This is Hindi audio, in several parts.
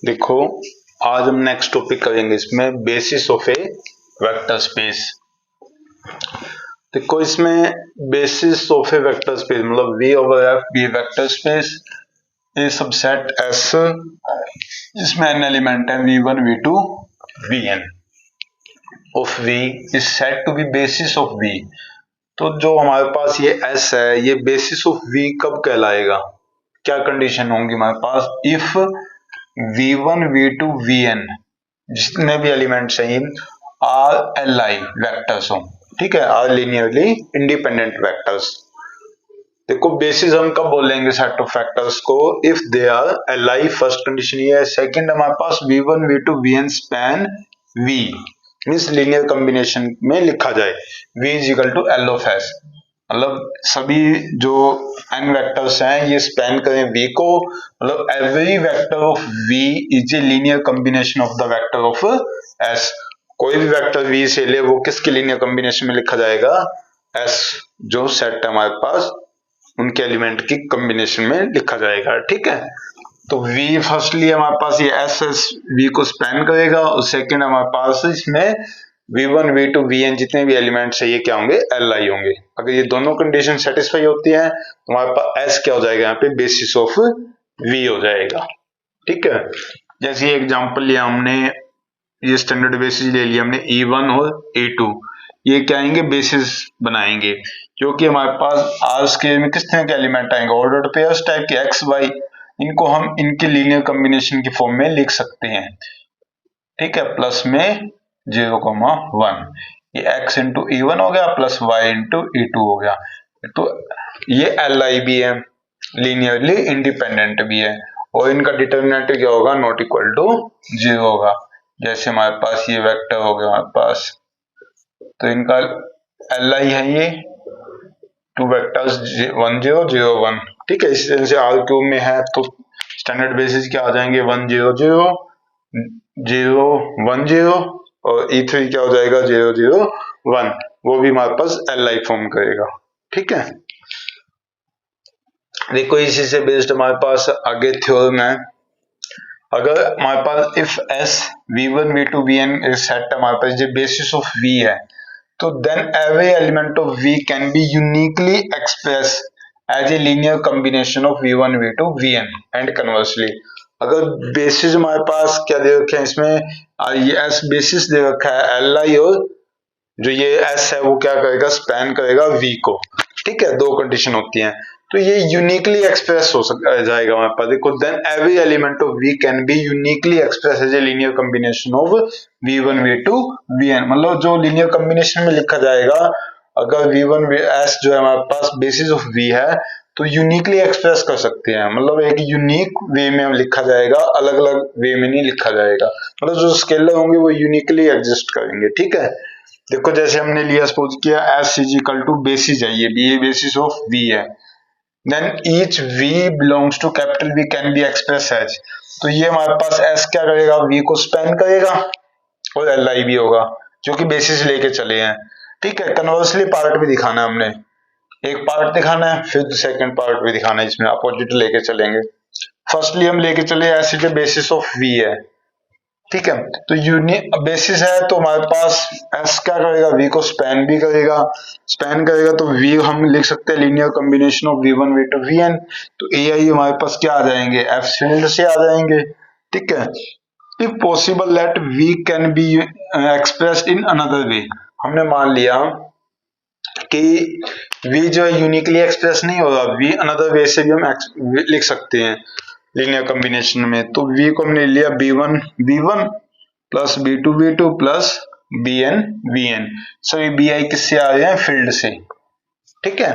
देखो, आज हम नेक्स्ट टॉपिक करेंगे इसमें basis of a vector space. देखो, इसमें basis of a vector space मतलब V over F be vector space a subset S जिसमें n एलिमेंट है V1 V2 Vn of V is said to be basis of V। तो जो हमारे पास ये S है, ये बेसिस ऑफ V कब कहलाएगा, क्या कंडीशन होंगी हमारे पास? इफ V1 V2 Vn जितने भी एलिमेंट्स हैं आर Li वेक्टर्स हो, ठीक है, आर लीनियरली इंडिपेंडेंट वेक्टर्स। देखो, बेसिस हम कब बोलेंगे सेट ऑफ वेक्टर्स को? If they are Li, first condition ये है। सेकंड हमारे पास V1 V2 Vn span V means linear combination में लिखा जाए V is equal to L of S, मतलब सभी जो n वेक्टर्स हैं ये स्पैन करें V को, मतलब every vector of V is a linear combination of the vector of S। कोई भी वेक्टर V से ले वो किसके लीनियर कॉम्बिनेशन में लिखा जाएगा? S जो सेट है हमारे पास उनके एलिमेंट की कॉम्बिनेशन में लिखा जाएगा, ठीक है। तो V फर्स्टली हमारे पास ये S V को स्पैन करेगा और सेकंड हमारे पास इसमें V1 V2 Vn जितने भी एलिमेंट्स है ये क्या होंगे? Li होंगे। अगर ये दोनों कंडीशन सेटिस्फाई होती है तो हमारे पास S क्या हो जाएगा? यहाँ पे बेसिस ऑफ V हो जाएगा, ठीक है। जैसे ये एग्जांपल लिया हमने, ये स्टैंडर्ड बेसिस ले लिया हमने E1 और E2, ये क्या आएंगे? बेसिस बनाएंगे, क्योंकि हमारे पास आर स्केल में किस तरह के एलिमेंट आएंगे? ऑर्डर्ड पेयर्स टाइप के x y, इनको हम इनके लीनियर कॉम्बिनेशन की फॉर्म में लिख सकते हैं, ठीक है। प्लस में 0,1, ये x इंटू E1 हो गया प्लस y इंटू E2 हो गया। तो ये Li भी है, लीनियरली इंडिपेंडेंट भी है, और इनका डिटर्मिनेंट क्या होगा? नॉट इक्वल टू 0 होगा। जैसे हमारे पास ये वेक्टर हो गया हमारे पास, तो इनका Li है ये टू वेक्टर्स 1 0 0 1, ठीक है। इस तरह से आर क्यूब में है तो स्टैंडर्ड बेसिस क्या आ जाएंगे? 1 0 0 0 1 0 और E3 क्या हो जाएगा? 0 0 1, वो भी हमारे पास Li फॉर्म करेगा, ठीक है। देखो, इसी से बेस्ड हमारे पास आगे थ्योरम है। अगर हमारे पास if S V1 V2 Vn is set, हमारे पास जो बेसिस ऑफ V है, तो then every element of V can be uniquely expressed as a linear combination of V1 V2 Vn and conversely। अगर बेसिस हमारे पास क्या दे रखे हैं इसमें, ये S बेसिस दे रखा है Li, और जो ये S है वो क्या करेगा? स्पैन करेगा V को, ठीक है। दो कंडीशन होती हैं, तो ये यूनिकली एक्सप्रेस हो जाएगा हमारे पास। देखो, then every element of V can be uniquely express as a linear combination of V1 V2 Vn, मतलब जो लीनियर कॉम्बिनेशन में लिखा जाएगा, अगर V1 S जो है हमारे पास बेसिस ऑफ V है तो यूनिकली एक्सप्रेस कर सकते हैं, मतलब एक यूनिक वे में लिखा जाएगा, अलग अलग वे में नहीं लिखा जाएगा, मतलब जो स्केलर होंगे वो यूनिकली एग्जिस्ट करेंगे, ठीक है। देखो, जैसे हमने लिया, सपोज किया S is equal to basis है, ये बेसिस ऑफ V है, then each V belongs to capital V can be express as, तो ये हमारे पास S क्या करेगा? V को स्पैन करेगा और Li भी होगा जो कि बेसिस लेके चले हैं, ठीक है। कन्वर्सली पार्ट भी दिखाना है हमने, एक पार्ट दिखाना है फिर सेकंड पार्ट भी दिखाना है, इसमें अपोजिट लेके चलेंगे। फर्स्टली हम लेके चले S is basis of V है, ठीक है। तो यूनिक बेसिस है तो हमारे पास S क्या करेगा? V को स्पैन भी करेगा, स्पैन करेगा तो V हम लिख सकते हैं linear combination of V1 V2 Vn, तो AI हमारे पास क्या आ जाएंगे? F फील्ड से आ जाएंगे, ठीक है। If possible let V can be expressed in another way, हमने मान लिया कि V जो है यूनिकली एक्सप्रेस नहीं होगा, V अनदर वे से भी हम लिख सकते हैं लीनियर कॉम्बिनेशन में। तो V को हमने लिया B1 B1 plus B2 B2 plus Bn Vn, सभी Bi किससे आ रहे हैं? फील्ड से, ठीक है।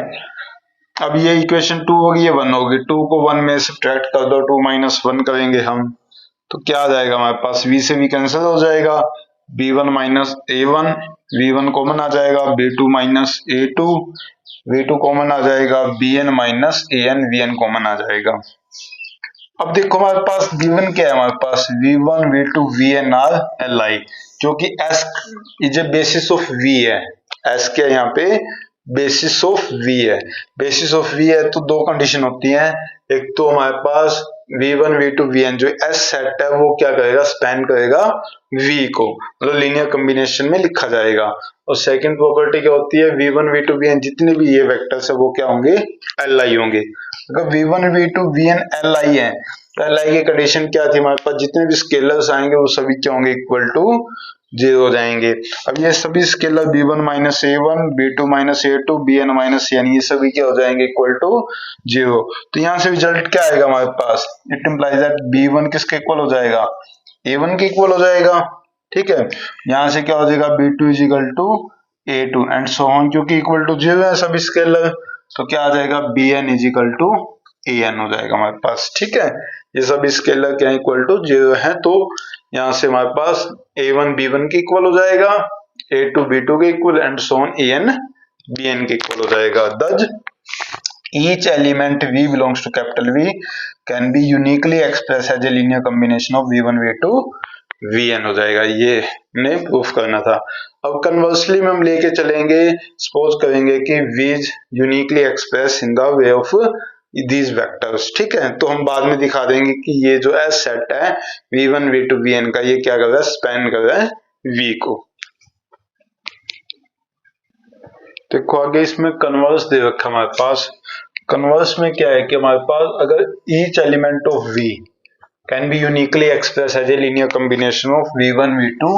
अब ये इक्वेशन 2 होगी, ये 1 होगी, 2 को 1 में सब्ट्रैक्ट कर दो, 2 माइनस 1 करेंगे हम, तो क्या आ जाएगा हमारे पास? V से V कैंसिल हो जाएगा, B1 minus A1, V1 common आ जाएगा, B2 minus A2, V2 common आ जाएगा, Bn minus An, Vn common आ जाएगा। अब देखो, हमारे पास गिवन क्या है? हमारे पास V1 V2 Vn are Li, क्योंकि S is a basis of V है, S क्या है यहाँ पे? बेसिस ऑफ V है। बेसिस ऑफ V है तो दो कंडीशन होती हैं, एक तो हमारे पास V1 V2 Vn जो S सेट है वो क्या करेगा, स्पैन करेगा V को, मतलब लीनियर कॉम्बिनेशन में लिखा जाएगा। और सेकंड प्रॉपर्टी क्या होती है, V1 V2 Vn जितने भी ये वेक्टर्स है वो क्या होंगे, Li होंगे। अगर V1 V2 Vn Li है तो Li की कंडीशन क्या थी हमारे पास, जितने भी स्केलर्स आएंगे वो सभी क्या होंगे, इक्वल टू 0 हो जाएंगे। अब ये सभी scalar B1 minus A1 B2 minus A2 Bn minus Cn ये सभी क्या हो जाएंगे, इक्वल टू 0। तो यहाँ से रिजल्ट क्या आएगा हमारे पास, इट इम्प्लाइज दैट B1 किसके इक्वल हो जाएगा, A1 के इक्वल हो जाएगा। ठीक है, यहाँ से क्या हो जाएगा, B2 is equal to A2 and so on, क्योंकि इक्वल टू 0 है सभी स्केलर, तो क्या आ जाएगा, Bn is equal to An हो जाएगा हमारे पास। ठीक है, ये सभी स्केलर क्या इक्वल टू 0 है, तो यहाँ से हमारे पास A1 B1 के इक्वल हो जाएगा, A2 B2 के equal and so on An Bn के इक्वल हो जाएगा। दज each element V belongs to capital V can be uniquely expressed as a linear combination of V1 V2 Vn हो जाएगा, ये ने प्रूफ करना था। अब कन्वर्सली में हम लेके चलेंगे, सपोज करेंगे कि V is uniquely expressed in the way of these vectors. ठीक है, तो हम बाद में दिखा देंगे कि ये जो S सेट है V1 V2 Vn का, ये क्या कर रहा है, स्पैन कर रहा है V को। देखो आगे इसमें कन्वर्स दे रखा है हमारे पास। कन्वर्स में क्या है कि हमारे पास अगर each element of V can be uniquely express as a linear combination of V1 V2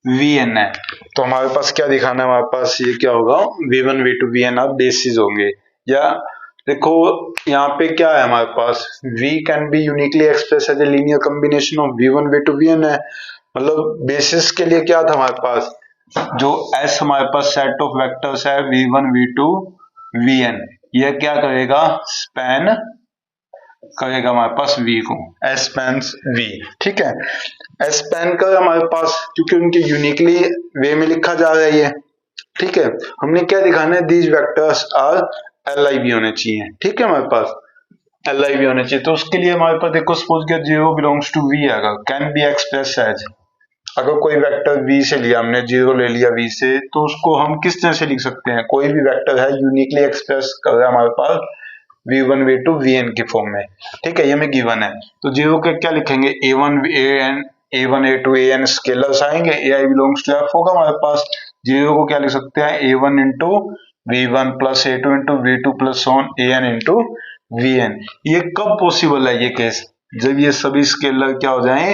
Vn है, तो हमारे पास क्या दिखाना है, हमारे पास ये क्या होगा, V1 V2 Vn आप बेसिस होंगे। या देखो यहाँ पे क्या है हमारे पास, V can be uniquely express as a linear combination of V1 V2 Vn है, मतलब बेसिस के लिए क्या था हमारे पास, जो S हमारे पास सेट ऑफ वेक्टर्स है V1 V2 Vn, यह क्या करेगा, स्पैन करेगा हमारे पास V को, S स्पैन्स V। ठीक है, S स्पैन कर हमारे पास, क्योंकि उनके यूनिकली वे में लिखा जा रहा है ये। ठीक है, हमने क्या दिखाना है, दीज वेक्टर्स आर Li भी होने चाहिए। ठीक है, हमारे पास Li भी होने चाहिए, तो उसके लिए हमारे पास देखो सपोज किया 0 बिलोंग्स टू V अगर कैन बी एक्सप्रेस एज, अगर कोई वेक्टर V से लिया हमने, 0 ले लिया V से, तो उसको हम किस तरह से लिख सकते हैं, कोई भी वेक्टर है यूनिकली एक्सप्रेस कर रहा है हमारे पास V1 V2 Vn के फॉर्म में। ठीक है, ये हमें गिवन है, तो 0 के क्या लिखेंगे, A1 A2 An स्केलर्स आएंगे, Ai बिलोंग्स टू F होगा हमारे पास। 0 को क्या लिख सकते हैं, A1 into V1 plus A2 into V2 plus on An into Vn। ये कब पॉसिबल है ये केस, जब ये सभी स्केलर क्या हो जाएं,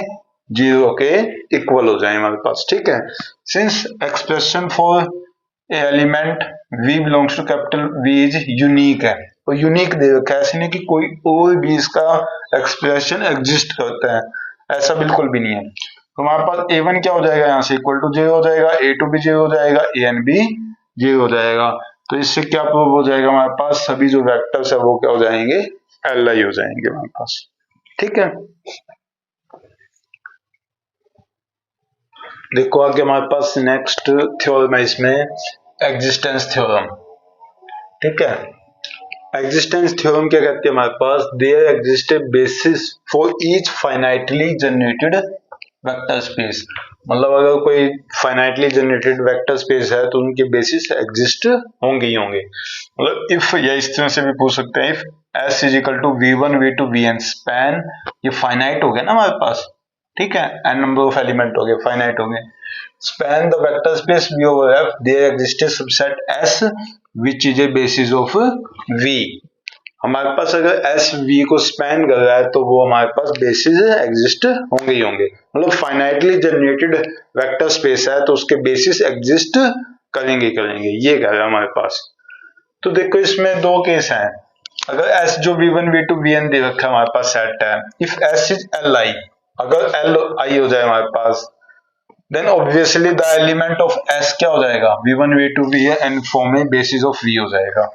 0 के इक्वल हो जाए हमारे पास। ठीक है, since expression for element V belongs to capital V is unique है, तो यूनिक दे रखा है, ऐसे नहीं कि कोई और भी इसका एक्सप्रेशन एग्जिस्ट करता है, ऐसा बिल्कुल भी नहीं है। तो हमारे पास A1 क्या हो जाएगा, यहाँ से इक्वल टू 0 हो जाएगा, A2 भी 0 हो जाएगा, An भी 0 हो जाएगा। तो इससे क्या प्रूव हो जाएगा, हमारे पास सभी जो वेक्टर्स है वो क्या हो जाएंगे, Li हो जाएंगे हमारे पास। ठीक है, देखो आगे हमारे पास नेक्स्ट थ्योरम है इसमें, एग्जिस्टेंस थ्योरम। ठीक है, एग्जिस्टेंस थ्योरम क्या कहते हैं हमारे पास, there exist a basis for each finitely generated vector space, मतलब अगर कोई फाइनाइटली जनरेटेड वेक्टर स्पेस है तो उनके बेसिस एग्जिस्ट होंगे ही होंगे। मतलब इफ, या इस तरह से भी पूछ सकते हैं, if S is equal to V1 V2 Vn span, ये फाइनाइट हो गया ना हमारे पास। ठीक है, n नंबर ऑफ एलिमेंट हो गए, फाइनाइट हो गए। Span the vector space V over F, there exist a subset S which is a basis of V। हमारे पास अगर S V को स्पैन कर रहा है तो वो हमारे पास बेसिस एग्जिस्ट होंगे ही होंगे, मतलब फाइनाइटली जनरेटेड वेक्टर स्पेस है तो उसके बेसिस एग्जिस्ट करेंगे करेंगे, ये कह रहा है हमारे पास। तो देखो इसमें दो केस हैं, अगर S जो V1 V2 Vn दे रखा है हमारे पास सेट है, इफ S इज Li, अगर Li हो जाए हमारे पास, then obviously the element of S क्या हो जाएगा, V1 V2 Vn and form में बेसिस ऑफ V हो जाएगा।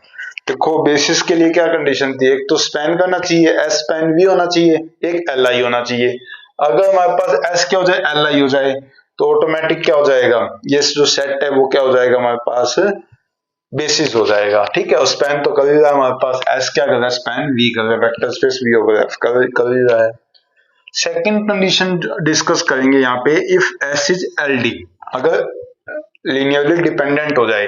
देखो बेसिस के लिए क्या कंडीशन थी, एक तो स्पैन करना चाहिए, S स्पैन V होना चाहिए, एक Li होना चाहिए। अगर हमारे पास S क्या हो जाए, Li हो जाए, तो ऑटोमेटिक क्या हो जाएगा, ये जो सेट है वो क्या हो जाएगा हमारे पास बेसिस हो जाएगा। ठीक है, और स्पैन तो कर ही रहा है हमारे पास, S क्या कर रहा है, स्पैन V कर रहा है, vector space V over F कर ही रहा है। सेकंड कंडीशन डिस्कस करेंगे यहाँ पे, इफ S इज LD, अगर लीनियरली डिपेंडेंट हो जाए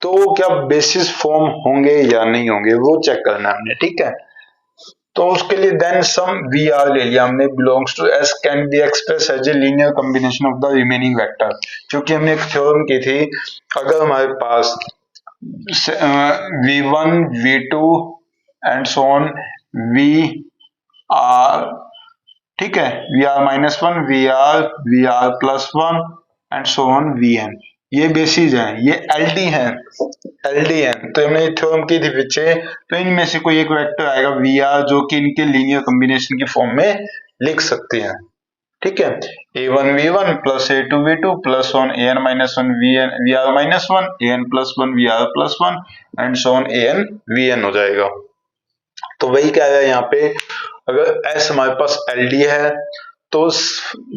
तो क्या बेसिस फॉर्म होंगे या नहीं होंगे, वो चेक करना है हमने। ठीक है, तो उसके लिए देन सम वी आर ले लिया हमने belongs to S can be express as a linear combination of the remaining vector, क्योंकि हमने एक थ्योरम की थी अगर हमारे पास v1 v2 and so on V R, ठीक है, V R -1 V R +1 and so on V N, ये बेसिस है, ये एलडी है, एलडी है। तो हमने थ्योरम की थी पीछे, तो इनमें से कोई एक वेक्टर आएगा वी आर जो कि इनके लीनियर कॉम्बिनेशन की फॉर्म में लिख सकते हैं, ठीक है। a1 v1 plus a2 v2 plus on an -1 vn vr -1 an +1 vr +1 and so on an vn हो जाएगा। तो वही क्या है यहाँ पे, अगर s हमारे पास LD है तो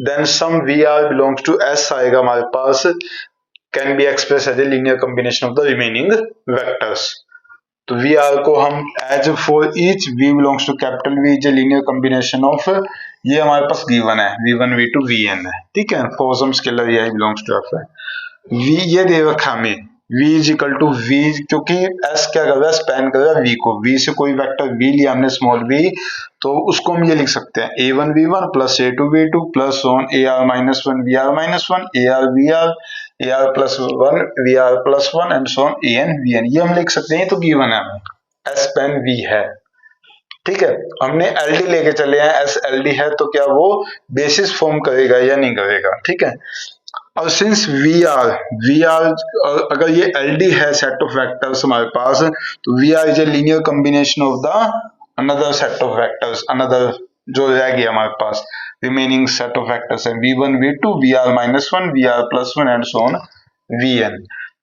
then some Vr belongs to S आएगा हमारे पास, can be express as a linear combination of the remaining vectors. तो Vr को हम as for each V belongs to capital V is a linear combination of, ये हमारे पास गिवन है V1 V2 Vn है, ठीक है, for some scalar I belongs to F है। V ये दे रखा हमें v is equal to v, क्योंकि s क्या कर रहा है, स्पैन कर रहा है v को, v से कोई वेक्टर v लिया हमने स्मॉल v, तो उसको हम ये लिख सकते हैं a1 v1 plus a2 v2 plus on ar -1 vr -1 ar vr ar +1 vr +1 and so on an vn, ये हम लिख सकते हैं, ये तो गिवन है हमें, s स्पैन v है, ठीक है। हमने LD लेके चले हैं, S LD है तो क्या वो बेसिस फॉर्म करेगा या नहीं करेगा, ठीक है। और सिंस वी आर अगर ये LD है सेट ऑफ वेक्टर्स हमारे पास, तो Vr is a linear combination of the another set of vectors, another जो रह गया हमारे पास रिमेनिंग सेट ऑफ वेक्टर्स है v1 v2 vr -1 vr +1 and so on vn।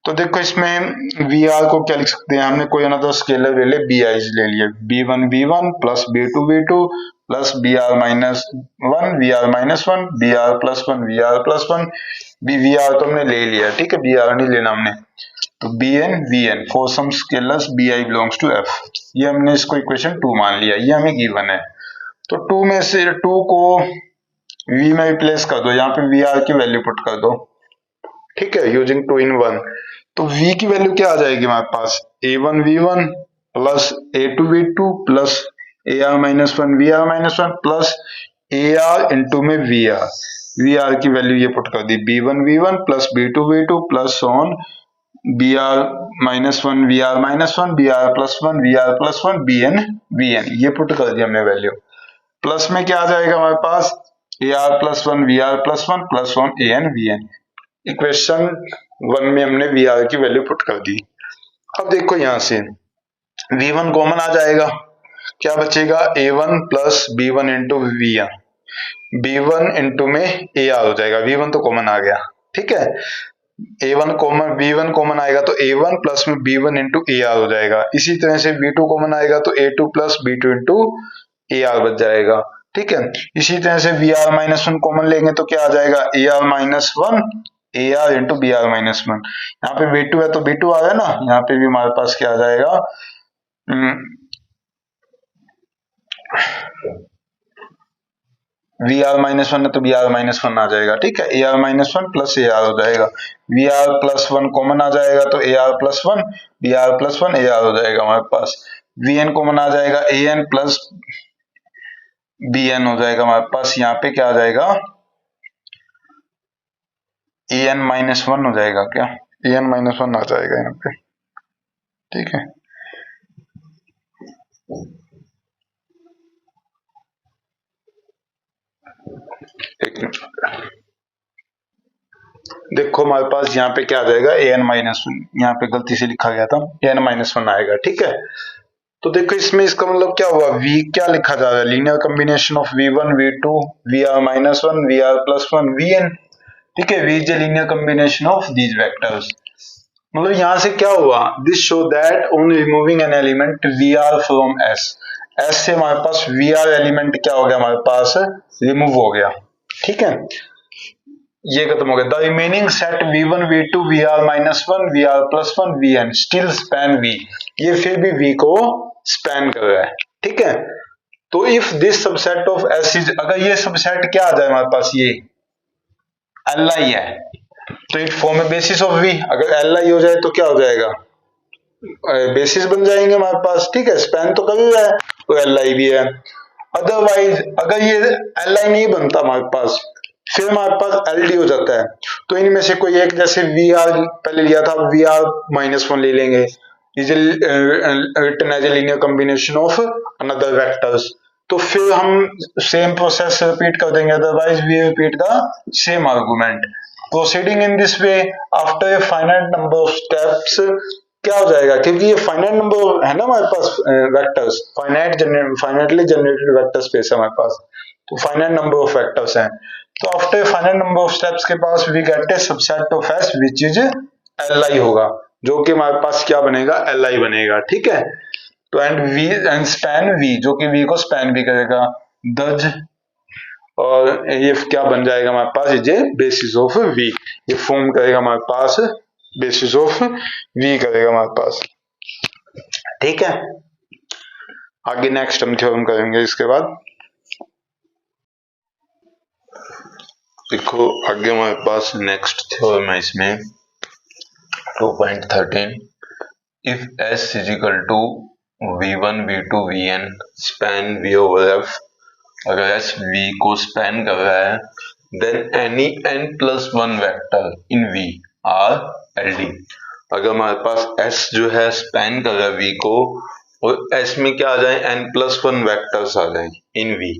तो देखो इसमें Vr को क्या लिख सकते हैं, हमने कोई अनदर स्केलर ले ले bi ले लिए, b1 v1 plus b2 v2 plus br -1 vr -1 br +1 vr +1 Vr तो हमने ले लिया, ठीक है, Br नहीं लेना हमने, तो Bn Vn for some scalars Bi belongs to F, ये हमने इसको इक्वेशन 2 मान लिया, ये हमें गिवन है। तो 2 में से 2 को V में रिप्लेस कर दो, यहाँ पे Vr की वैल्यू पुट कर दो, ठीक है, यूजिंग 2 in 1। तो V की वैल्यू क्या आ जाएगी हमारे पास, a1 v1 plus a2 v2 plus ar -1 vr -1 plus ar into में Vr की वैल्यू ये पुट कर दी, b1 v1 plus b2 v2 plus on br -1 vr -1 br +1 vr +1 bn vn, ये पुट कर दिया हमने वैल्यू। प्लस में क्या आ जाएगा हमारे पास, ar +1 vr +1 plus on an vn, equation 1 में हमने Vr की वैल्यू पुट कर दी। अब देखो यहाँ से v1 कॉमन आ जाएगा, क्या बचेगा, a1 plus b1 into vr, b1 into में ar हो जाएगा, v1 तो कॉमन आ गया, ठीक है, a1 कॉमन b1 कॉमन आएगा तो a1 प्लस में b1 इंटू ar हो जाएगा, इसी तरह से b2 कॉमन आएगा तो a2 plus b2 into ar बच जाएगा, ठीक है। इसी तरह से Vr -1 कॉमन लेंगे तो क्या आ जाएगा, ar -1 ar इंटू br -1, यहाँ पे b2 है तो b2 आ गया ना, यहाँ पे भी हमारे पास क्या आ जाएगा, Vr -1 है तो Br -1 आ जाएगा, ठीक है, ar -1 प्लस ar हो जाएगा, Vr +1 कॉमन आ जाएगा तो ar +1 Br +1 ar हो जाएगा हमारे पास, Vn कॉमन आ जाएगा an प्लस Bn हो जाएगा हमारे पास, यहाँ पे क्या आ जाएगा, an -1 हो जाएगा, क्या an -1 आ जाएगा यहाँ पे, ठीक है। एक मिनट, देखो हमारे पास यहाँ पे क्या आ जाएगा, an -1, यहाँ पे गलती से लिखा गया था, an -1 आएगा, ठीक है। तो देखो इसमें इसका मतलब क्या हुआ, v क्या लिखा जा रहा है, linear combination of v1 v2 vr -1 vr +1 vn, ठीक है, v is a linear combination of these vectors. मतलब यहाँ से क्या हुआ, this show that on removing an element vr from s, s से हमारे पास vr एलिमेंट क्या हो गया, हमारे पास रिमूव हो गया, ठीक है, ये खत्म हो गया। The remaining set v1 v2 vr -1 vr +1 vn still span v, ये फिर भी v को स्पैन कर रहा है, ठीक है। तो if this subset of s is, अगर ये सबसेट क्या आ जाए हमारे पास, ये li है, तो it form A basis of v, अगर li हो जाए तो क्या हो जाएगा, बेसिस बन जाएंगे हमारे पास, ठीक है, स्पैन तो कर ही रहा है, तो एल आई भी है। अदरवाइज अगर ये एल आई नहीं बनता हमारे पास, फिर हमारे पास एल डी हो जाता है। तो इनमें से कोई एक, जैसे वी आर पहले लिया था, वी आर -1 ले लेंगे, is written as a linear combination of another vectors. तो फिर हम सेम प्रोसेस रिपीट कर देंगे, otherwise we repeat the same argument. Proceeding in this way after a finite number of steps, क्या हो जाएगा, क्योंकि ये फाइनाइट नंबर है ना हमारे पास vectors, finitely generated vector space है हमारे पास, तो फाइनाइट नंबर ऑफ वेक्टर्स हैं। तो after finite number of steps के पास we get a subset of S which is L I होगा, जो कि हमारे पास क्या बनेगा, एल आई बनेगा, ठीक है। तो and V and span V, जो कि वी को स्पैन भी करेगा, दज, और ये क्या बन जाएगा हमारे पास, ये बेसिस ऑफ वी, ये फॉर्म करेगा हमारे पास बेसिस ऑफ वी करेगा हमारे पास, ठीक है। आगे नेक्स्ट हम थ्योरम करेंगे इसके बाद। देखो आगे हमारे पास नेक्स्ट थ्योरम है इसमें 2.13, if S is equal to V1 V2 Vn span V over F, अगर S V को स्पैन कर रहा है, then any n+1 vector in V are LD। अगर हमारे पास S जो है स्पैन कर रहा है V को, और S में क्या आ जाए, n+1 वेक्टर्स आ जाए इन V,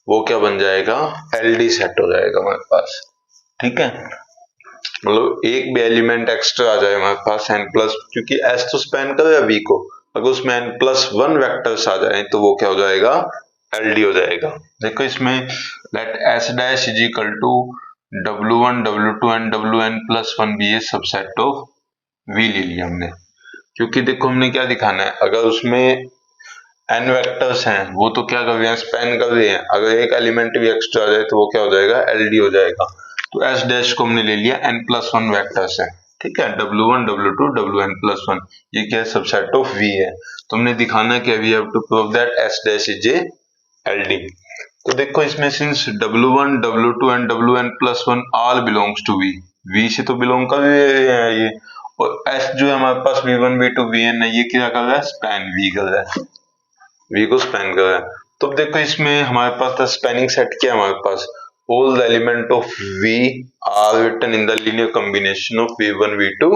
वो क्या बन जाएगा, LD सेट हो जाएगा हमारे पास, ठीक है। मतलब एक भी एलिमेंट एक्स्ट्रा आ जाए हमारे पास n+, क्योंकि S तो स्पैन कर रहा है V को, अगर उसमें n+1 वेक्टर्स आ जाए तो वो क्या हो जाएगा, LD हो जाएगा। देखो इसमें let S dash is equal to W1 W2 and Wn+1 भी ये सबसेट ऑफ V ले लिया हमने, क्योंकि देखो हमने क्या दिखाना है, अगर उसमें n वेक्टर्स हैं, वो तो क्या कर रहे हैं, स्पैन कर रहे हैं, अगर एक एलिमेंट भी एक्स्ट्रा आ जाए तो वो क्या हो जाएगा, LD हो जाएगा। तो S डैश को हमने ले लिया n+1 वेक्टर्स है, ठीक है, W1 W2 Wn+1, ये क्या है, सबसेट ऑफ V है। तो हमने दिखाना क्या, we have to prove that S dash is a LD। तो देखो इसमें since W1 W2 and Wn+1 all belongs to V से तो बिलोंग कर रहे हैं ये, और S जो है हमारे पास V1 V2 Vn है, ये क्या कर रहा है, स्पैन V कर रहा है, V को स्पैन कर रहा है। तो देखो इसमें हमारे पास था स्पैनिंग सेट, क्या हमारे पास, all the element of V are written in the linear combination of V1 V2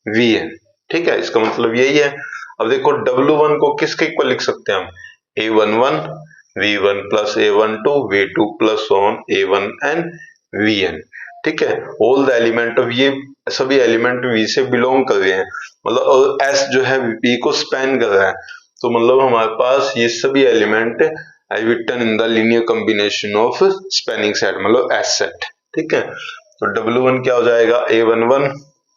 Vn, ठीक है, इसका मतलब यही है। अब देखो W1 को किसके इक्वल लिख सकते हैं हम, A11 V1 plus A12 V2 plus on A1n Vn, ठीक है। all the element of, ये सभी एलिमेंट V से बिलोंग कर रहे हैं, मतलब और S जो है V को स्पैन कर रहा है, तो मतलब हमारे पास ये सभी element I written in the linear combination of spanning set, मतलब S सेट, ठीक है। तो W1 क्या हो जाएगा, A11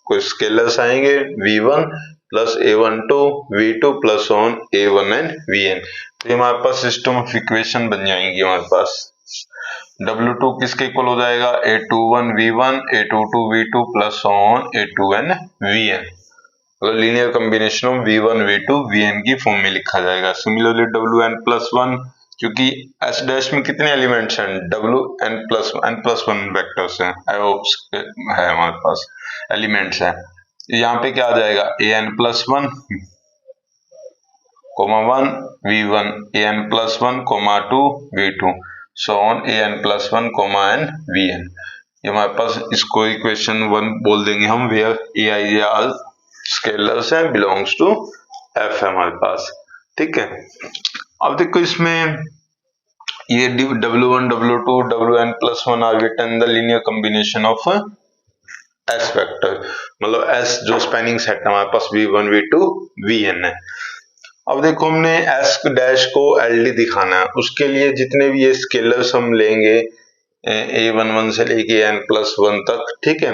को स्केलर्स आएंगे V1 plus A12 V2 plus on A1n Vn, तो हमारे पास सिस्टम ऑफ इक्वेशन बन जाएंगी हमारे पास। W2 किसके इक्वल हो जाएगा, A21 V1 A22 V2 plus on A2n Vn, linear combination of V1 V2 Vn की फॉर्म में लिखा जाएगा। सिमिलरली Wn+1, क्योंकि S डैश में कितने एलिमेंट्स हैं, n+1 वेक्टर्स हैं, है हमारे पास एलिमेंट्स हैं, यहाँ पे क्या आ जाएगा, an+1 1 V1 an+1 2 V2 so on an+1 n Vn, ये हमारे पास, इसको इक्वेशन 1 बोल देंगे हम, वेयर Ai आर स्केलर्स है, बिलोंग्स टू F है हमारे पास, ठीक है। अब देखो इसमें ये W1 W2 Wn+1 are written the linear combination of S vector, मतलब S जो स्पैनिंग सेट है हमारे पास V1 V2 Vn है। अब देखो हमने S डैश को LD दिखाना है, उसके लिए जितने भी ये स्केलर्स हम लेंगे A11 से लेके n+1 तक, ठीक है,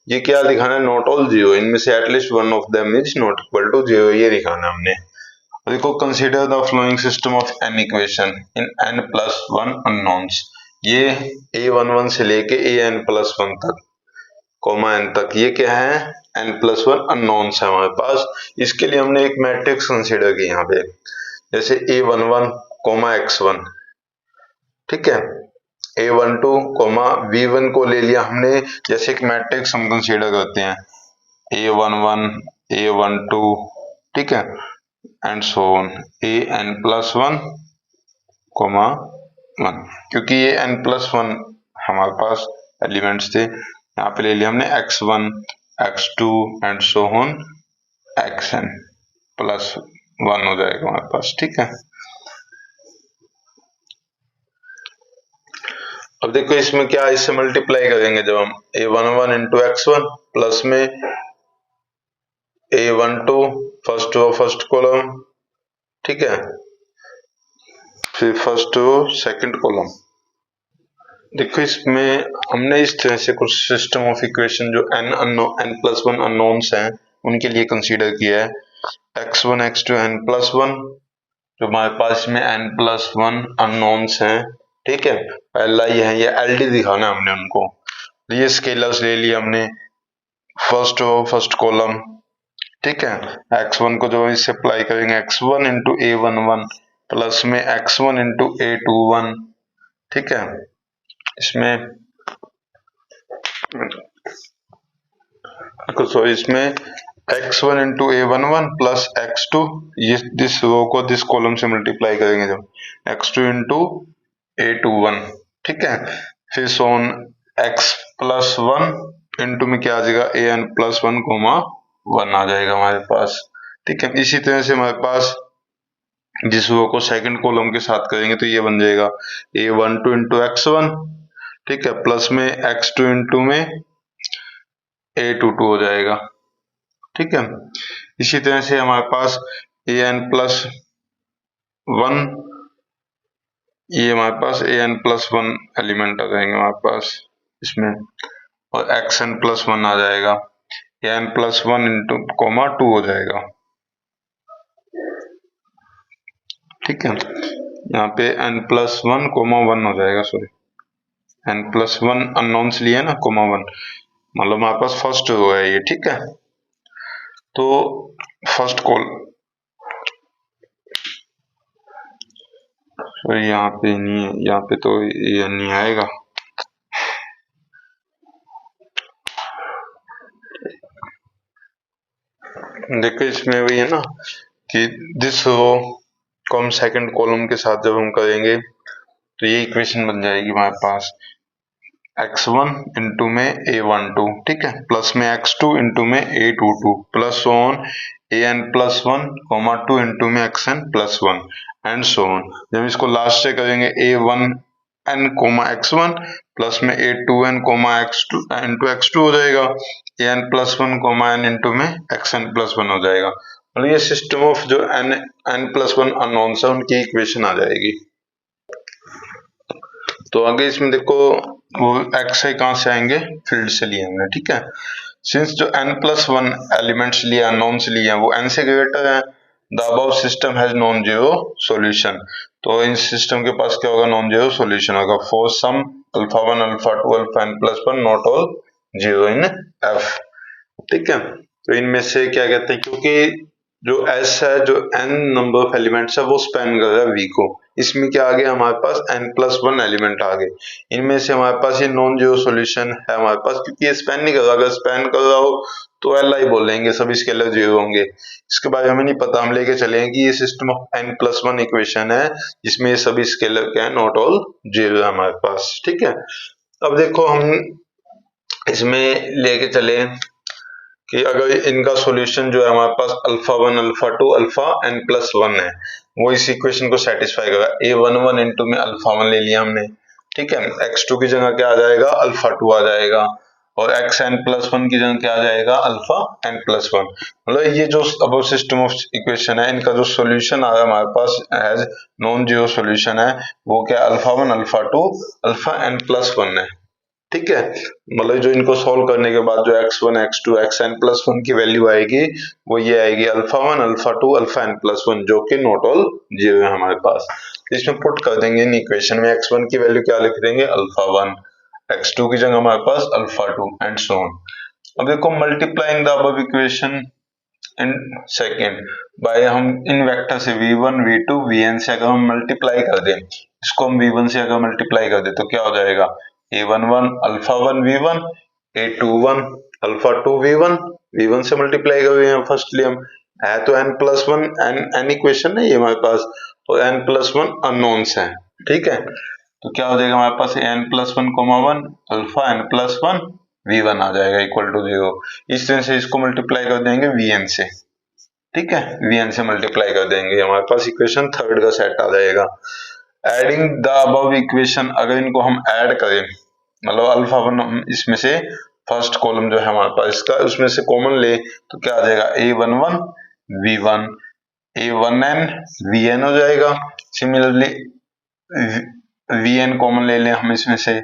ये क्या दिखाना है, नॉट ऑल जीरो, इनमें से at least one of them is not equal to zero, ये दिखाना हमने। देखो consider the following system of n equation in n+1 unknowns, ये A11 से लेके an+1 तक कोमा n तक, ये क्या है, n+1 अननोन्स है हमारे पास। इसके लिए हमने एक मैट्रिक्स कंसीडर की यहाँ पे, जैसे A11 x1, ठीक है, A12 V1 को ले लिया हमने, जैसे एक मैट्रिक्स हम कंसीडर करते हैं A11 A12, ठीक है, and so on A N plus one comma one, क्योंकि ये n प्लस वन हमारे पास एलिमेंट्स थे, यहाँ पे ले लिया हमने x1 x2 and so on xn plus one हो जाएगा हमारे पास। ठीक है, अब देखो इसमें क्या, इससे मल्टीप्लाई करेंगे जब हम a11 इंटू x1 प्लस में a12 first row first column, ठीक है, फिर फर्स्ट रो सेकंड कॉलम। देखो इसमें हमने इस तरह से कुछ सिस्टम ऑफ इक्वेशन जो n प्लस वन अननोन्स हैं उनके लिए कंसीडर किया है। x1 x2 n plus one, जो हमारे पास में n प्लस वन अननोन्स हैं, ठीक है, पहला ये है, ये LD दिखाना हमने उनको, ये स्केलर्स ले लिए हमने, फर्स्ट रो फर्स्ट कॉलम, ठीक है, x1 को जो इससे अप्लाई करेंगे x1 इंटू a11 प्लस में x1 इंटू a21, ठीक है, इसमें सॉरी इसमें x1 into a11 plus x2, ये दिस रो को दिस कॉलम से मल्टीप्लाई करेंगे जब x2 इंटू a21, ठीक है, फिर सोन x प्लस वन इंटू में क्या आ जाएगा an plus one comma one आ जाएगा हमारे पास। ठीक है, इसी तरह से हमारे पास जिस रो को सेकंड कॉलम के साथ करेंगे तो ये बन जाएगा a12 इंटू x1, ठीक है, प्लस में x2 इंटू में a22 हो जाएगा। ठीक है, इसी तरह से हमारे पास an प्लस वन, ये हमारे पास an प्लस वन एलिमेंट आ जाएंगे हमारे पास इसमें, और xn प्लस वन आ जाएगा, an plus one into comma two हो जाएगा। ठीक है, यहाँ पे n plus one comma one हो जाएगा, sorry n plus one unknowns लिए ना कोमा वन, मतलब हमारे पास फर्स्ट रो है ये। ठीक है, तो फर्स्ट कॉल यहाँ पे नहीं है, यहाँ पे तो ये नहीं आएगा। देखो इसमें वही है ना कि दिस रो को हम सेकंड कॉलम के साथ जब हम करेंगे तो ये इक्वेशन बन जाएगी हमारे पास x1 इंटू में a12, ठीक है, प्लस में x2 इंटू में a22 plus on an plus one comma two into में xn plus one and so on. जब इसको लास्ट से करेंगे a1n कोमा x1 प्लस में a2n coma x2 into x2 हो जाएगा, an plus one coma n into में xn प्लस वन हो जाएगा। मतलब ये सिस्टम ऑफ जो n प्लस वन अननोन्स है उनकी इक्वेशन आ जाएगी। तो आगे इसमें देखो वो x है कहाँ से आएंगे, फील्ड से लिए हमने। ठीक है, सिंस जो n प्लस वन एलिमेंट्स लिए अननोन्स लिए हैं वो n से ग्रेटर है, the above system has non zero solution. तो इन सिस्टम के पास क्या होगा, नॉन जीरो सॉल्यूशन होगा for some alpha one alpha two alpha n plus one not all zero in f। ठीक है, तो इनमें से क्या कहते हैं, क्योंकि जो s है, जो n नंबर ऑफ एलिमेंट्स है वो स्पेन कर रहा है v को, इसमें क्या आ गया हमारे पास n प्लस वन एलिमेंट आ गए, इनमें से हमारे पास ये नॉन जीरो सॉल्यूशन है हमारे पास, क्योंकि ये स्पेन नहीं कर रहा, अगर स्पेन कर रहा हो तो li बोलेंगे, सभी स्केलर जीरो होंगे। इसके बारे में हमें नहीं पता, हम लेके चलेंगे कि ये system of n plus one equation है जिसमें ये सभी स्केलर क्या है, नॉट ऑल जीरो है हमारे पास। ठीक है, अब देखो हम इसमें लेके चले कि अगर इनका सॉल्यूशन जो है हमारे पास alpha one alpha two alpha n plus one है, वो इस इक्वेशन को सेटिस्फाई करेगा। a11 इंटू में अल्फा वन ले लिया हमने, ठीक है, x2 की जगह क्या आ जाएगा, अल्फा टू आ जाएगा, और xn प्लस वन की जगह क्या आ जाएगा, अल्फा n प्लस वन। मतलब ये जो अब सिस्टम ऑफ इक्वेशन है इनका जो सॉल्यूशन आ रहा है हमारे पास एज नॉन जीरो सॉल्यूशन है, वो क्या alpha one alpha two alpha n plus one है। ठीक है, मतलब जो इनको सॉल्व करने के बाद जो x1 x2 xn plus one की वैल्यू आएगी वो ये आएगी alpha one alpha two alpha n plus one, जो कि नॉट ऑल जीरो है हमारे पास। इसमें पुट कर देंगे इन इक्वेशन में, x1 की वैल्यू क्या लिख देंगे, अल्फा वन, x2 की जगह हमारे पास alpha two and so on. अब देखो multiplying the above equation in second by, हम इन वेक्टर से v1 v2 vn से अगर हम मल्टीप्लाई कर दें, इसको हम v1 से अगर मल्टीप्लाई कर दे तो क्या हो जाएगा, a11 alpha one v1, a21 alpha two v1 से मल्टीप्लाई कर रहे हैं फर्स्टली हम, है तो n+1 n इक्वेशन नहीं है हमारे पास, और n+1 अननोन्स है। ठीक है, तो क्या हो जाएगा हमारे पास n+1,1 अल्फा n+1 v1 आ जाएगा इक्वल टू 0। इस तरह से इसको मल्टीप्लाई कर देंगे vn से। ठीक है, vn से मल्टीप्लाई कर देंगे, हमारे पास इक्वेशन थर्ड का सेट आ जाएगा। एडिंग द अबव इक्वेशन, अगर इनको हम ऐड करें, मतलब अल्फा वन हम इसमें से फर्स्ट कॉलम जो है हमारे पास इसका, उसमें से कॉमन ले तो क्या आ जाएगा a11 v1 a1n vn हो जाएगा। सिमिलरली vn कॉमन ले लें हम इसमें से।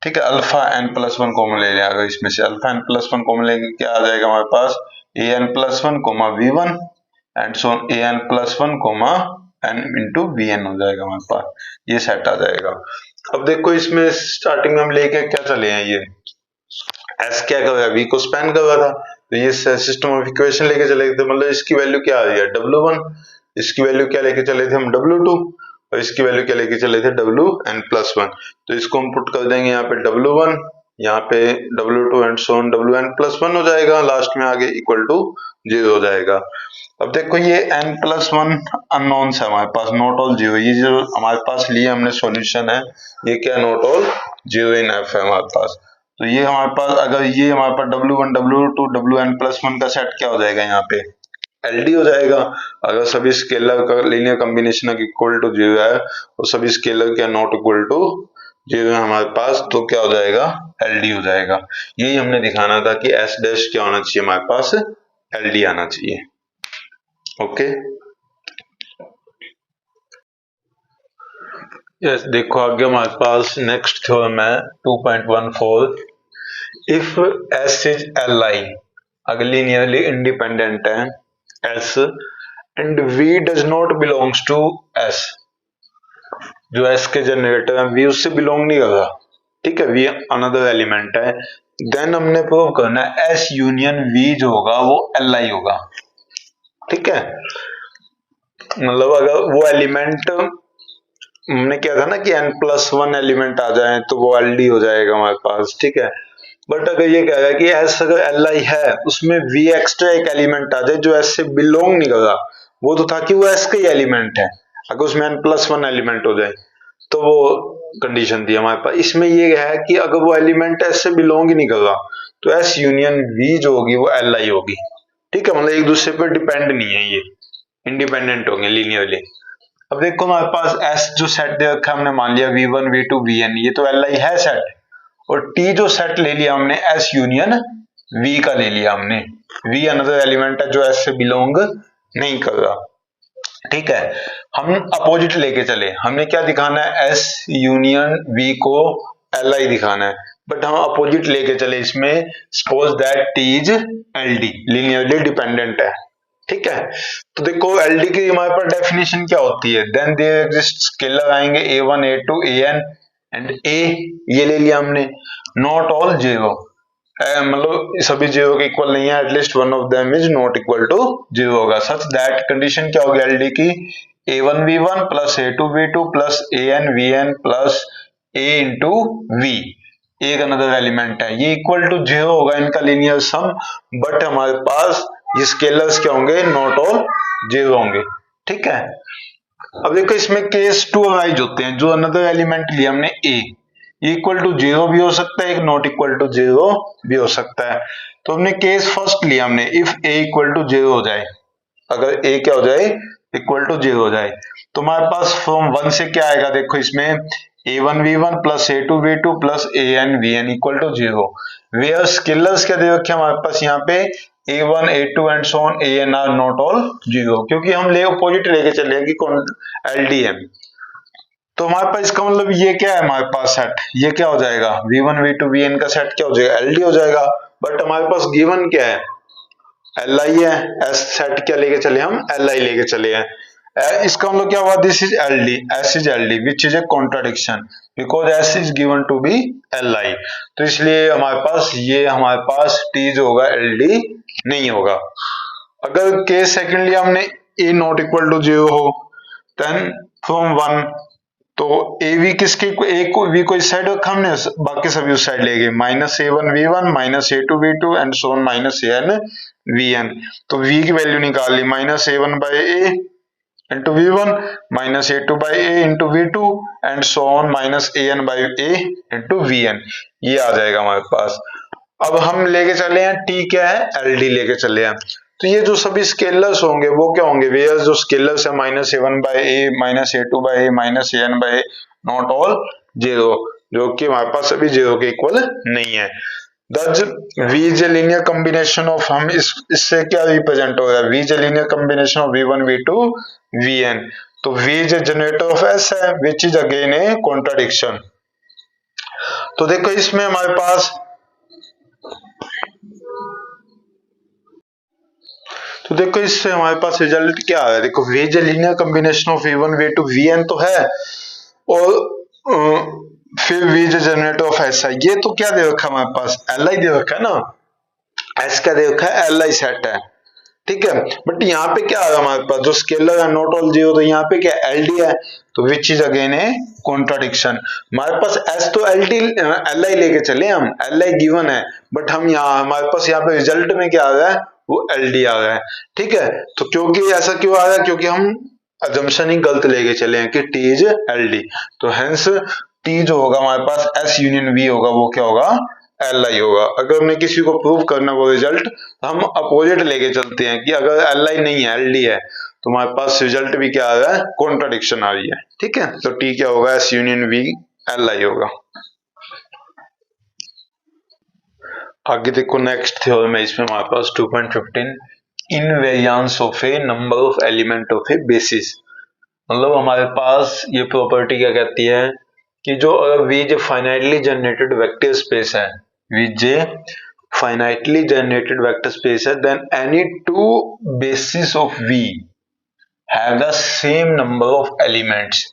ठीक है, अल्फा n+1 कॉमन ले लें, अगर इसमें से अल्फा n+1 कॉमन लेंगे क्या आ जाएगा हमारे पास an+1 v1 and so an+1 n into vn हो जाएगा हमारे पास, ये सेट आ जाएगा। अब देखो इसमें स्टार्टिंग में हम लेके क्या चले हैं, ये s क्या कर रहा है, v को स्पैन कर रहा था, तो ये सिस्टम ऑफ इक्वेशन लेके चले थे, मतलब इसकी वैल्यू क्या आ रही है w1, इसकी वैल्यू क्या लेके चले थे हम w2, और इसकी वैल्यू क्या लेके चले थे wn+1। तो इसको हम पुट कर देंगे यहाँ पे w1, यहाँ पे w2 and so on wn+1 हो जाएगा, लास्ट में आगे इक्वल टू 0 हो जाएगा। अब देखो ये n+1 अननोन्स है हमारे पास, नॉट ऑल 0, ये जो हमारे पास लिए हमने सॉल्यूशन है, ये क्या नॉट ऑल 0 इन f है हमारे पास। तो ये हमारे पास, अगर ये हमारे पास w1 w2 wn+1 का सेट क्या हो जाएगा यहाँ पे LD हो जाएगा। अगर सभी स्केलर का लीनियर कॉम्बिनेशन इक्वल टू 0 है और सभी स्केलर क्या नॉट इक्वल टू 0 है हमारे पास, तो क्या हो जाएगा LD हो जाएगा। यही हमने दिखाना था कि S डैश क्या होना चाहिए हमारे पास, LD आना चाहिए। ओके यस, देखो आगे हमारे पास नेक्स्ट थ्योरम है 2.14, इफ S इज Li, अगर लीनियरली इंडिपेंडेंट है S and V does not belongs to S, जो S के जनरेटर है V उससे बिलोंग नहीं कर रहा, ठीक है, V अनदर एलिमेंट है, देन हमने प्रूव करना है S यूनियन V जो होगा वो Li होगा। ठीक है, मतलब अगर वो एलिमेंट, हमने क्या था ना कि n+1 एलिमेंट आ जाए तो वो LD हो जाएगा हमारे पास। ठीक है, बट अगर ये कह रहा है कि S अगर Li है उसमें V एक्स्ट्रा एक एलिमेंट आ जाए जो S से बिलोंग नहीं कर रहा, वो तो था कि वो S का ही एलिमेंट है, अगर उसमें n+1 एलिमेंट हो जाए तो वो कंडीशन थी हमारे पास। इसमें ये है कि अगर वो एलिमेंट S से बिलोंग ही नहीं कर रहा तो S यूनियन V जो होगी वो Li होगी। ठीक है, मतलब एक दूसरे पर डिपेंड नहीं है, ये इंडिपेंडेंट होंगे लीनियरली। अब देखो हमारे पास S जो सेट दे रखा है, हमने मान लिया v1 v2 vn, ये तो Li है सेट, और T जो सेट ले लिया हमने S यूनियन V का ले लिया हमने, V अनदर एलिमेंट है जो S से बिलोंग नहीं कर रहा। ठीक है, हम अपोजिट लेके चले, हमने क्या दिखाना है S यूनियन V को Li दिखाना है, बट हम अपोजिट लेके चले इसमें, suppose that T is LD, linearly dependent है। ठीक है, तो देखो LD की हमारे पास डेफिनेशन क्या होती है, देन देयर एग्जिस्ट स्केलर आएंगे a1 a2 an and a, ये ले लिया हमने, नॉट ऑल 0, मतलब सभी 0 के इक्वल नहीं है, at least one of them is not equal to 0 होगा, सच दैट कंडीशन क्या होगी LD की, a1 v1 plus a2 v2 plus an vn plus a into v, एक अनदर एलिमेंट है, ये इक्वल टू 0 होगा इनका लीनियर सम, बट हमारे पास ये स्केलर्स क्या होंगे, नॉट ऑल 0 होंगे। ठीक है, अब देखो इसमें केस 2 अराइज होते हैं, जो अनदर एलिमेंट लिया हमने a, इक्वल टू 0 भी हो सकता है, एक नॉट इक्वल टू 0 भी हो सकता है। तो हमने केस फर्स्ट लिया हमने, इफ a इक्वल टू 0 हो जाए, अगर a क्या हो जाए इक्वल टू 0 हो जाए, तो हमारे पास फ्रॉम 1 से क्या आएगा, देखो इसमें a1 v1 plus a2 v2 plus an vn equal to 0, where scalars क्या दे रखे हमारे पास यहाँ पे a1 a2 and so on an are not all 0, क्योंकि हम ले अपोजिट लेके चले कि कौन LDM, तो हमारे पास इसका मतलब ये क्या है, हमारे पास सेट ये क्या हो जाएगा, v1 v2 vn का सेट क्या हो जाएगा, LD हो जाएगा, बट हमारे पास गिवन क्या है, Li है, S सेट क्या लेके चले हम, Li लेके चले हैं, इसका मतलब क्या हुआ, this is LD, S is LD which is a contradiction because S is given to be Li, तो इसलिए हमारे पास ये हमारे पास T जो होगा LD नहीं होगा। अगर केस सेकेंड लिया हमने a नॉट इक्वल टू 0 हो, देन फ्रॉम 1, तो AV किसके, A को V को इस साइड रखा हमने, बाकी सभी उस साइड ले गए, minus a1 v1 minus a2 v2 and so on minus an V N. तो v की वैल्यू निकाल ली, minus A one by A into V one, minus A two by A into V two, and so on minus A N by A into V N. ये आ जाएगा हमारे पास। अब हम लेके चले हैं t क्या है, एल डी लेके चले हैं। तो ये जो सभी स्केलर्स होंगे वो क्या होंगे, वेयर जो स्केलर्स है minus A one by A, minus A two by A, minus A N by A, not all zero, जो कि हमारे पास अभी जीरो के इक्वल नहीं है। Thus, V is a linear combination of, हम इससे क्या रिप्रेजेंट हो रहा है, V is a linear combination of V1, V2, Vn। तो V is a generator of S है, which is again a contradiction। तो देखो इसमें हमारे पास, तो देखो इससे हमारे पास रिजल्ट क्या आ रहा है, देखो V is a linear combination of V1, V2, Vn तो है, और फिर V is a generator of S है। ये तो क्या दे रखा है हमारे पास, Li दे रखा है ना, S क्या दे रखा है, Li सेट है, ठीक है। बट यहाँ पे क्या आ रहा है हमारे पास, जो स्केलर है नॉट ऑल जीरो, तो यहाँ पे क्या LD है, तो which is again A contradiction. हमारे पास S तो Li लेके चले हम, Li गिवन है, बट हम यहाँ हमारे पास यहाँ पे रिजल्ट में क्या आ रहा है, वो LD आ रहा है, ठीक है। तो क्योंकि ऐसा क्यों आ रहा है, क्योंकि हम अजम्पशन ही गलत लेके चले हैं कि T इज LD। तो हेंस T जो होगा हमारे पास S यूनियन V होगा, वो क्या होगा, Li होगा। अगर हमने किसी को प्रूव करना वो रिजल्ट, हम अपोजिट लेके चलते हैं कि अगर Li नहीं है LD है, तो हमारे पास रिजल्ट भी क्या आ रहा है, कॉन्ट्राडिक्शन आ रही है, ठीक है। तो T क्या होगा, S यूनियन V Li होगा। आगे देखो नेक्स्ट थ्योरम है, इसमें हमारे पास 2.15 invariance of A number of element of A basis. मतलब हमारे पास ये प्रॉपर्टी क्या कहती है कि जो V जो फाइनाइटली जनरेटेड वेक्टर स्पेस है, V J finitely generated vector space है, then any two basis of V have the same number of elements.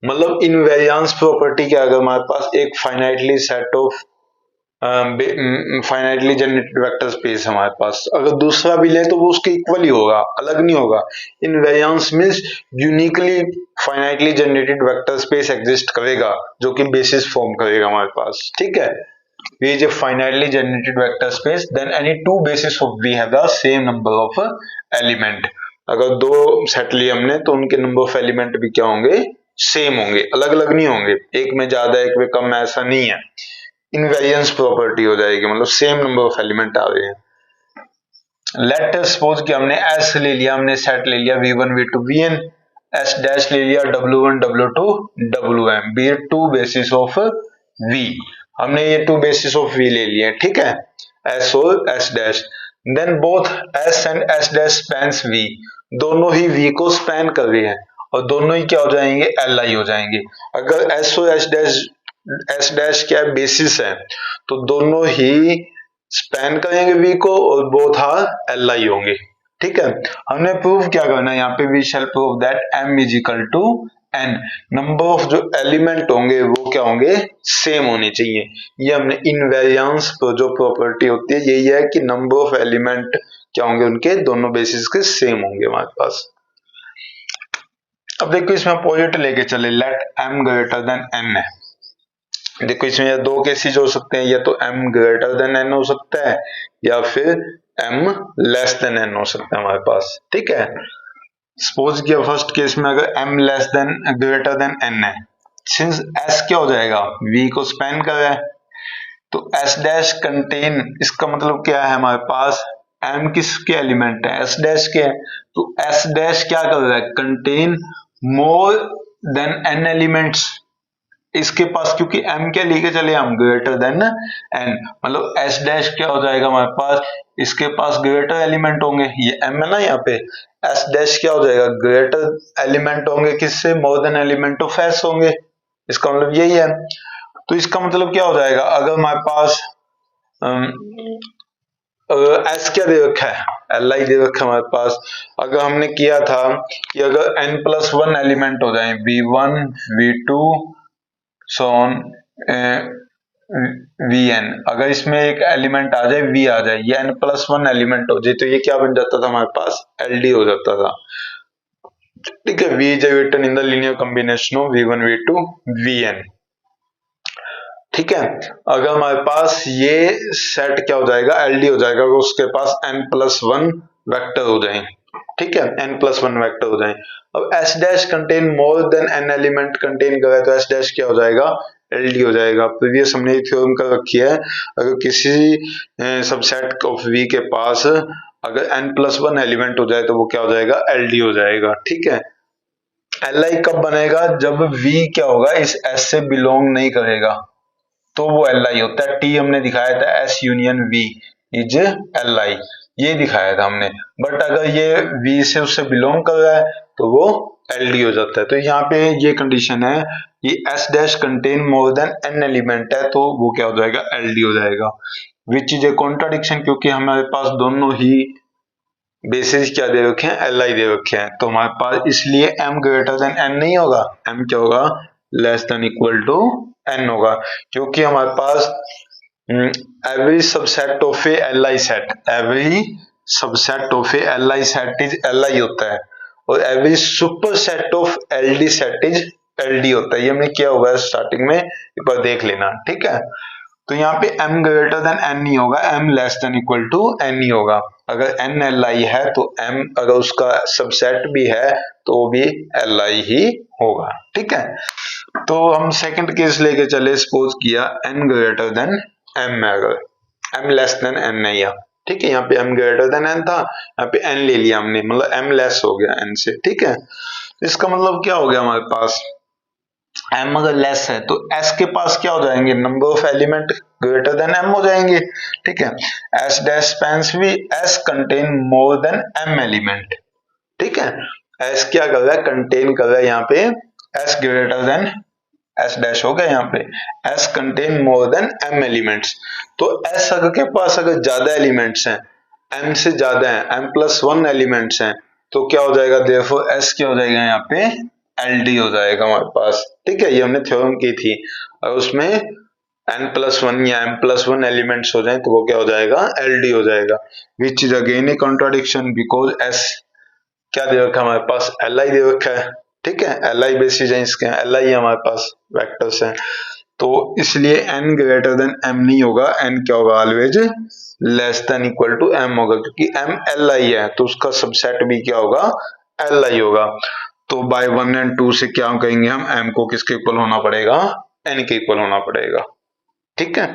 मतलब इनवेरिएंस प्रॉपर्टी क्या, अगर हमारे पास एक finitely set of finitely generated vector space हमारे पास, अगर दूसरा भी ले तो वो उसके इक्वल ही होगा, अलग नहीं होगा। Invariance means uniquely finitely generated vector space exist करेगा, जो कि बेसिस फॉर्म करेगा हमारे पास, ठीक है। V is a finitely generated vector space, then any two bases of V have the same number of element। अगर दो सेट लिए हमने तो उनके नंबर ऑफ एलिमेंट भी क्या होंगे, सेम होंगे, अलग अलग नहीं होंगे, एक में ज्यादा एक में कम, ऐसा नहीं है। इनवेरिएंस प्रॉपर्टी हो जाएगी, मतलब सेम नंबर ऑफ एलिमेंट आ रहे हैं। लेट अस सपोज कि हमने S ले लिया, हमने सेट ले लिया V1, V2, Vn, S dash ले लिया W1, W2, Wm, be two basis of V। हमने ये टू बेसिस ऑफ V ले लिए, ठीक है, S और S dash. Then both S and S dash spans V, दोनों ही V को स्पैन कर रहे हैं, और दोनों ही क्या हो जाएंगे, Li हो जाएंगे। अगर S और S डैश क्या है, बेसिस है, तो दोनों ही स्पैन करेंगे V को, और बोथ आर Li होंगे, ठीक है। हमने प्रूव क्या करना है यहाँ पे, we shall prove that M is equal to N, number of जो एलिमेंट होंगे वो क्या होंगे, सेम होने चाहिए। ये हमने इनवेरिएंस जो प्रॉपर्टी होती है यही है कि नंबर ऑफ एलिमेंट क्या होंगे, उनके दोनों बेसिस के सेम होंगे हमारे पास। अब देखो इसमें अपोजिट लेके चले, let M greater than N है। देखो इसमें ये दो केसेस हो सकते हैं, या तो M ग्रेटर देन N हो सकता है, या फिर M लेस देन N हो सकता है हमारे पास, ठीक है। सपोज किया फर्स्ट केस में अगर M less then greater than N है, सिंस S क्या हो जाएगा, V को स्पैन कर रहा है, तो S डैश कंटेन, इसका मतलब क्या है हमारे पास, M किसके एलिमेंट है, S डैश के, तो S डैश क्या कर रहा है, contain more than N elements इसके पास, क्योंकि M क्या लेके चले हम, ग्रेटर देन N, मतलब S डैश क्या हो जाएगा हमारे पास, इसके पास ग्रेटर एलिमेंट होंगे, ये M है ना यहाँ पे, S डैश क्या हो जाएगा, ग्रेटर एलिमेंट होंगे किससे, more than element of S होंगे, इसका मतलब यही है। तो इसका मतलब क्या हो जाएगा, अगर हमारे पास S क्या दे रखा है, Li दे रखा है हमारे पास, अगर हमने किया था कि अगर N+1 एलिमेंट हो जाए, V1, V2 so on Vn, अगर इसमें एक एलिमेंट आ जाए V आ जाए, ये N+1 एलिमेंट हो जाए, तो ये क्या बन जाता था हमारे पास, LD हो जाता था, ठीक है। V is written in the linear combination of V1, V2, Vn, ठीक है। अगर हमारे पास ये सेट क्या हो जाएगा, एलडी हो जाएगा, अगर उसके पास n+1 वेक्टर हो जाए, ठीक है, n+1 वेक्टर हो जाए। अब S dash contain more than n element contain कर रहा है तो एस डैश क्या हो जाएगा, एलडी हो जाएगा। प्रीवियस हमने ये थ्योरम कर रखी है, अगर किसी सबसेट ऑफ वी के पास अगर n+1 एलिमेंट हो जाए तो वो क्या हो जाएगा, एलडी हो जाएगा, ठीक है। एल कब बनेगा, जब वी क्या होगा, इस एस से बिलोंग नहीं करेगा तो वो एल आई होता है। टी हमने दिखाया था, S union V is L I, ये दिखाया था हमने। बट अगर ये वी से उससे बिलोंग कर रहा है तो वो एल डी हो जाता है। तो यहाँ पे ये कंडीशन है कि S dash contain more than an element है तो वो क्या हो जाएगा, एल डी हो जाएगा। विच इज ए कॉन्ट्राडिक्शन, क्योंकि हमारे पास दोनों ही बेसिस क्या दे रखे हैं, एल आई दे रखे हैं। तो हमारे पास इसलिए m ग्रेटर देन n नहीं होगा, m क्या होगा, less than equal to n होगा, क्योंकि हमारे पास every subset of A L I set, every subset of A L I set is L I होता है, और every super set of L D set is L D होता है। ये हमने किया हुआ है स्टार्टिंग में, एक बार देख लेना, ठीक है। तो यहाँ पे m ग्रेटर देन n नहीं होगा, m less than equal to n ही होगा। अगर n एल आई है तो m अगर उसका सबसेट भी है तो वो भी एल आई ही होगा, ठीक है। तो हम सेकंड केस लेके चले, सपोज किया n ग्रेटर देन m है, अगर m लेस देन n नहीं है, ठीक है। यहाँ पे m ग्रेटर देन n था, यहाँ पे n ले लिया हमने, मतलब m लेस हो गया n से, ठीक है। इसका मतलब क्या हो गया, हमारे पास m अगर लेस है तो s के पास क्या हो जाएंगे, number of element greater than m हो जाएंगे, ठीक है। s डैश स्पैन्स भी s contain more than m element, ठीक है। s क्या कर रहा है, कंटेन कर रहा है यहाँ पे s greater than s dash हो गया यहाँ पे, s contain more than m elements. तो s अगर के पास अगर ज्यादा एलिमेंट्स हैं, m से ज्यादा है, m+1 एलिमेंट्स हैं, तो क्या हो जाएगा, देयरफॉर s क्या हो जाएगा यहाँ पे, एल डी हो जाएगा हमारे पास, ठीक है। ये हमने थ्योरम की थी, और उसमें n+1 या m+1 एलिमेंट्स हो जाए तो वो क्या हो जाएगा, एल डी हो जाएगा। Which is again A contradiction, because s क्या दे रखा है हमारे पास, एल आई दे रखा है, ठीक है। एल आई बेसिस है इसके, एल आई हमारे पास वेक्टर्स हैं, तो इसलिए n ग्रेटर देन m नहीं होगा, n क्या होगा, always less than equal to m होगा, क्योंकि m एल आई है तो उसका सबसेट भी क्या होगा, एल आई होगा। तो बाय 1 एंड 2 से क्या कहेंगे हम, m को किसके इक्वल होना पड़ेगा, n के इक्वल होना पड़ेगा, ठीक है।